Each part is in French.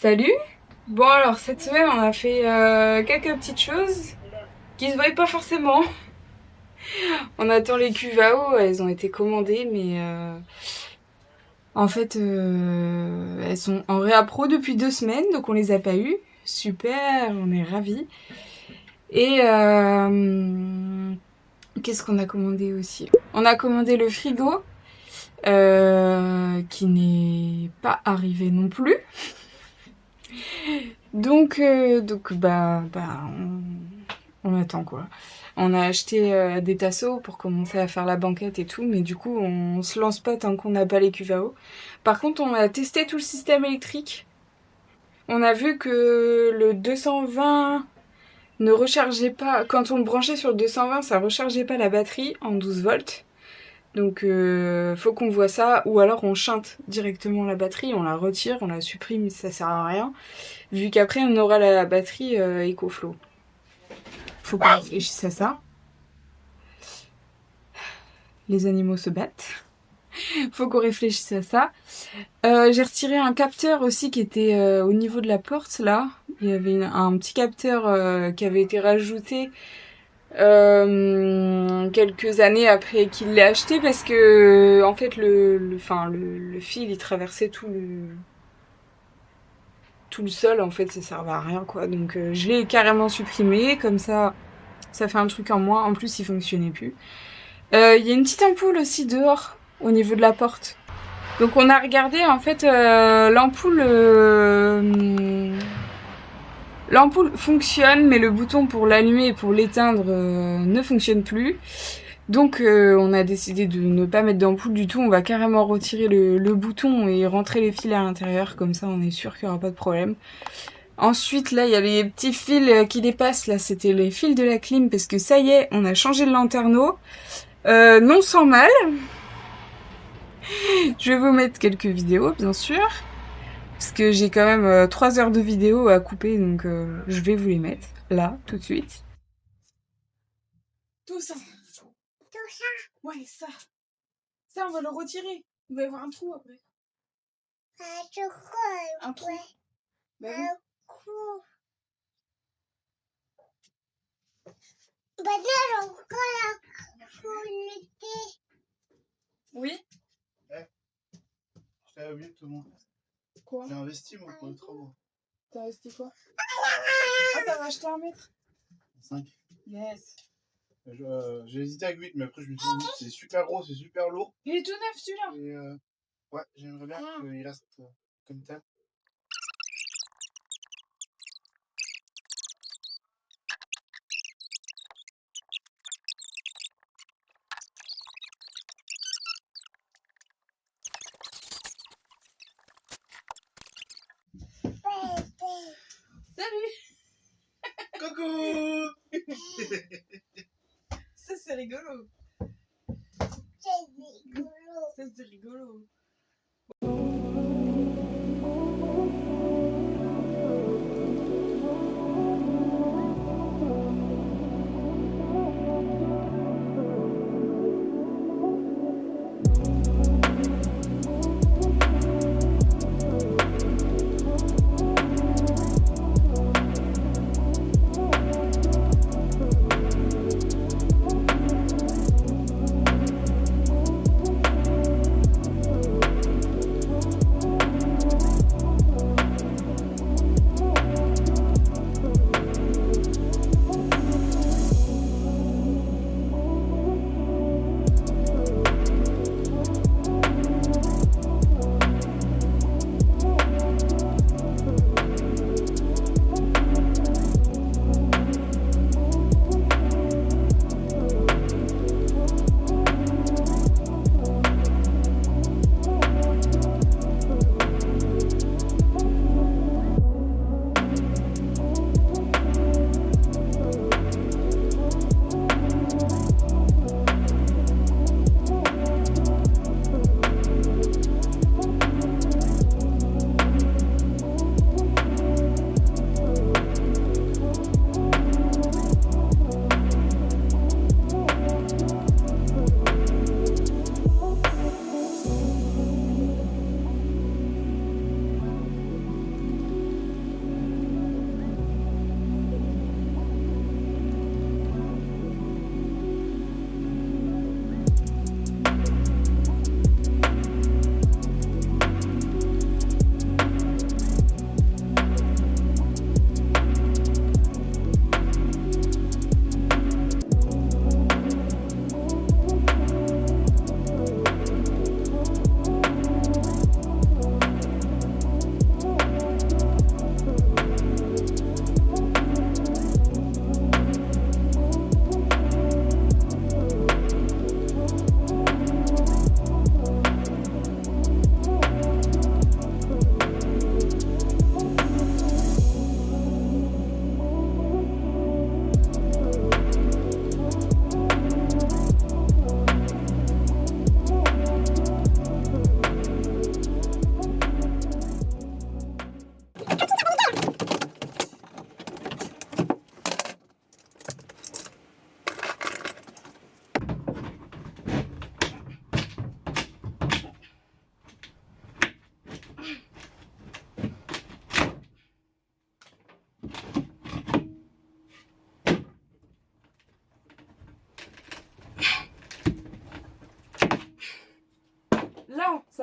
Salut! Bon alors cette semaine on a fait quelques petites choses qui se voyaient pas forcément. On attend les cuves à eau, elles ont été commandées mais en fait elles sont en réappro depuis 2 semaines donc on les a pas eues. Super, on est ravis. Et qu'est-ce qu'on a commandé aussi? On a commandé le frigo qui n'est pas arrivé non plus. Donc on attend quoi. On a acheté des tasseaux pour commencer à faire la banquette et tout, mais du coup on se lance pas tant qu'on n'a pas les cuves à eau. Par contre on a testé tout le système électrique. On a vu que le 220 ne rechargeait pas, quand on le branchait sur le 220 ça rechargeait pas la batterie en 12 volts. Donc faut qu'on voit ça, ou alors on chinte directement la batterie, on la retire, on la supprime, ça sert à rien. Vu qu'après on aura la batterie EcoFlow. Faut qu'on réfléchisse à ça. Les animaux se battent. Faut qu'on réfléchisse à ça. J'ai retiré un capteur aussi qui était au niveau de la porte là. Il y avait un petit capteur qui avait été rajouté quelques années après qu'il l'ait acheté parce que en fait le fil il traversait tout le sol, en fait ça servait à rien quoi. Donc je l'ai carrément supprimé, comme ça fait un truc en moins. En plus il fonctionnait plus. Il y a une petite ampoule aussi dehors au niveau de la porte. Donc on a regardé en fait l'ampoule fonctionne mais le bouton pour l'allumer et pour l'éteindre ne fonctionne plus. Donc on a décidé de ne pas mettre d'ampoule du tout, on va carrément retirer le bouton et rentrer les fils à l'intérieur, comme ça on est sûr qu'il n'y aura pas de problème. Ensuite là il y a les petits fils qui dépassent, là c'était les fils de la clim parce que ça y est on a changé le lanterneau. Non sans mal. Je vais vous mettre quelques vidéos bien sûr, parce que j'ai quand même 3 heures de vidéos à couper, donc je vais vous les mettre là tout de suite. Tout ça. Ouais, ça. Ça, on va le retirer. Il va y avoir un trou après. Un trou. Bah oui. Oui. Je t'avais oublié de te montrer. Quoi? J'ai investi moi pour les travaux. T'as investi quoi? Ah, t'as racheté 1 mètre? 5. Yes. J'ai hésité avec 8, mais après je me suis dit c'est super gros, c'est super lourd. Il est tout neuf celui-là. Et ouais, j'aimerais bien qu'il reste comme tel. Salut. Coucou. Ça c'est rigolo. Ça c'est rigolo.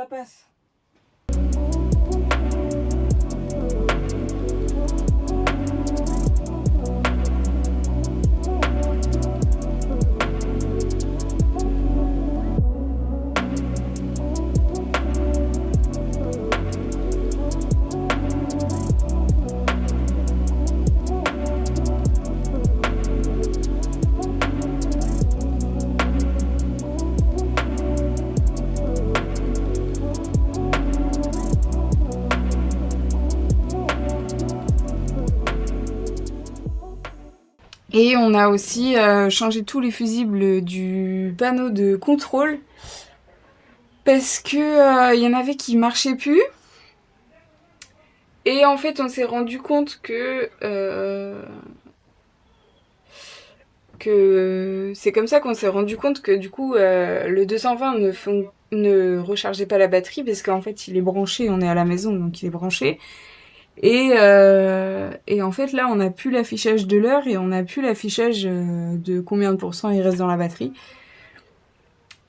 ça passe. Et on a aussi changé tous les fusibles du panneau de contrôle parce que y en avait qui marchaient plus. Et en fait, on s'est rendu compte que c'est comme ça qu'on s'est rendu compte que du coup le 220 ne rechargeait pas la batterie parce qu'en fait il est branché, on est à la maison donc il est branché. Et en fait là on n'a plus l'affichage de l'heure et on n'a plus l'affichage de combien de pourcents il reste dans la batterie.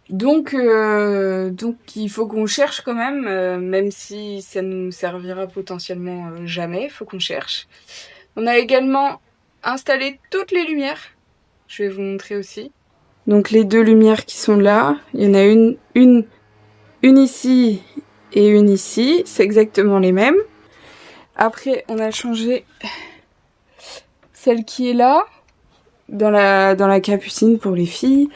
Donc il faut qu'on cherche quand même si ça nous servira potentiellement jamais, il faut qu'on cherche. On a également installé toutes les lumières, je vais vous montrer aussi. Donc les deux lumières qui sont là, il y en a une ici et une ici, c'est exactement les mêmes. Après, on a changé celle qui est là, dans la capucine pour les filles.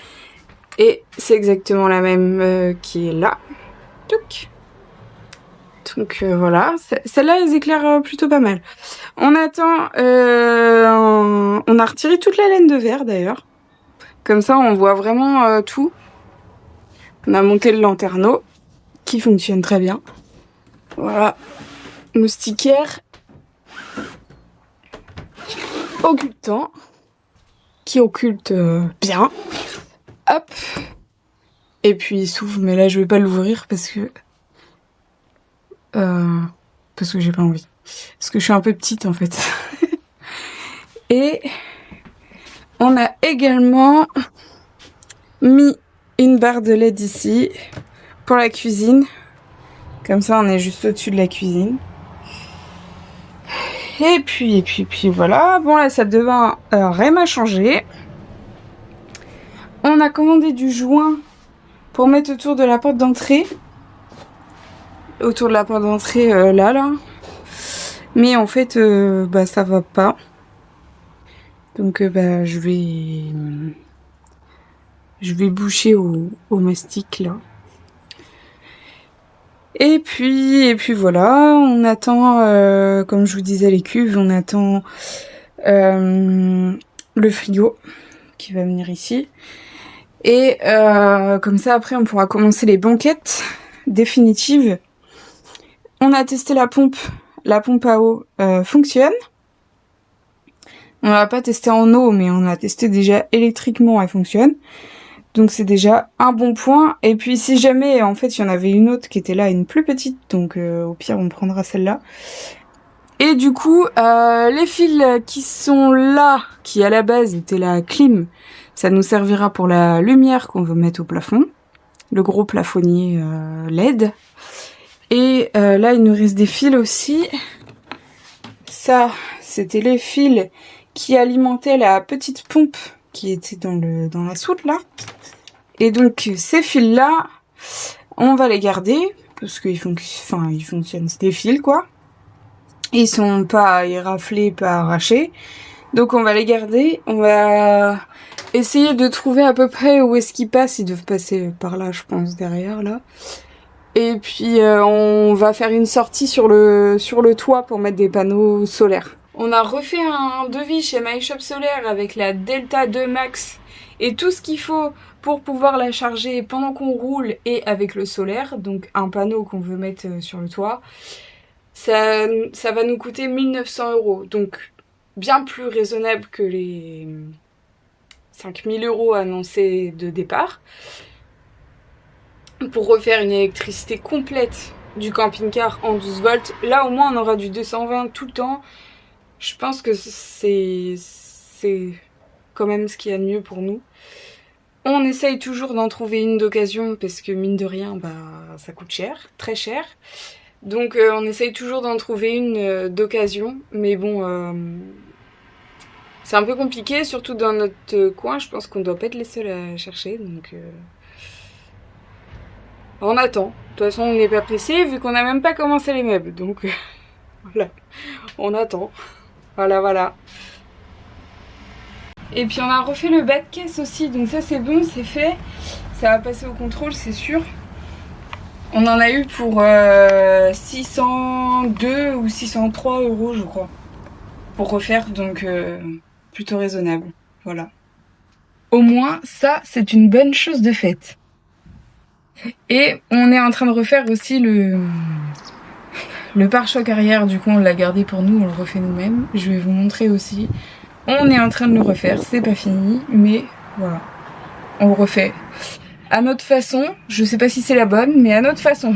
Et c'est exactement la même qui est là. Donc voilà, celle-là, elles éclairent plutôt pas mal. On attend... on a retiré toute la laine de verre, d'ailleurs. Comme ça, on voit vraiment tout. On a monté le lanterneau, qui fonctionne très bien. Voilà. Moustiquaire occultant qui occulte bien. Hop. Et puis il s'ouvre, mais là je vais pas l'ouvrir parce que j'ai pas envie. Parce que je suis un peu petite en fait. Et on a également mis une barre de LED ici pour la cuisine. Comme ça on est juste au-dessus de la cuisine. Et puis voilà. Bon, la salle de bain, rien n'a changé. On a commandé du joint pour mettre autour de la porte d'entrée. Autour de la porte d'entrée, là. Mais en fait, ça va pas. Donc, je vais boucher au mastic, là. Et puis voilà, on attend, comme je vous disais, les cuves, on attend le frigo qui va venir ici. Et comme ça, après, on pourra commencer les banquettes définitives. On a testé la pompe à eau fonctionne. On l'a pas testé en eau, mais on a testé déjà électriquement, elle fonctionne. Donc c'est déjà un bon point. Et puis si jamais, en fait, il y en avait une autre qui était là, une plus petite, donc au pire, on prendra celle-là. Et du coup, les fils qui sont là, qui à la base étaient la clim, ça nous servira pour la lumière qu'on veut mettre au plafond. Le gros plafonnier LED. Et là, il nous reste des fils aussi. Ça, c'était les fils qui alimentaient la petite pompe qui était dans la soute là. Et donc ces fils-là, on va les garder parce qu'ils fonctionnent, c'est des fils quoi. Ils sont pas éraflés, pas arrachés. Donc on va les garder. On va essayer de trouver à peu près où est-ce qu'ils passent. Ils doivent passer par là, je pense, derrière là. Et puis on va faire une sortie sur le toit pour mettre des panneaux solaires. On a refait un devis chez My Shop Solaire avec la Delta 2 Max et tout ce qu'il faut pour pouvoir la charger pendant qu'on roule et avec le solaire, donc un panneau qu'on veut mettre sur le toit. Ça va nous coûter 1900 €, donc bien plus raisonnable que les 5000 € annoncés de départ. Pour refaire une électricité complète du camping-car en 12 volts, là au moins on aura du 220 tout le temps. Je pense que c'est quand même ce qu'il y a de mieux pour nous. On essaye toujours d'en trouver une d'occasion parce que mine de rien, bah, ça coûte cher, très cher. Donc on essaye toujours d'en trouver une d'occasion, mais bon, c'est un peu compliqué, surtout dans notre coin. Je pense qu'on doit pas être les seuls à chercher, donc on attend. De toute façon, on n'est pas pressé vu qu'on n'a même pas commencé les meubles, donc voilà, on attend. Voilà, voilà. Et puis on a refait le bas de caisse aussi, donc ça c'est bon, c'est fait. Ça va passer au contrôle, c'est sûr. On en a eu pour 602 ou 603 euros, je crois, pour refaire, donc plutôt raisonnable. Voilà. Au moins, ça, c'est une bonne chose de faite. Et on est en train de refaire aussi le pare-choc arrière, du coup on l'a gardé pour nous, on le refait nous-mêmes. Je vais vous montrer aussi. On est en train de le refaire, c'est pas fini, mais voilà, on le refait. À notre façon, je sais pas si c'est la bonne, mais à notre façon.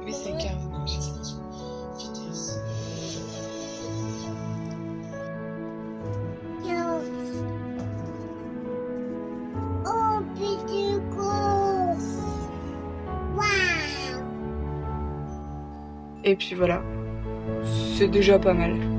Oui, c'est carré. Et puis voilà, c'est déjà pas mal.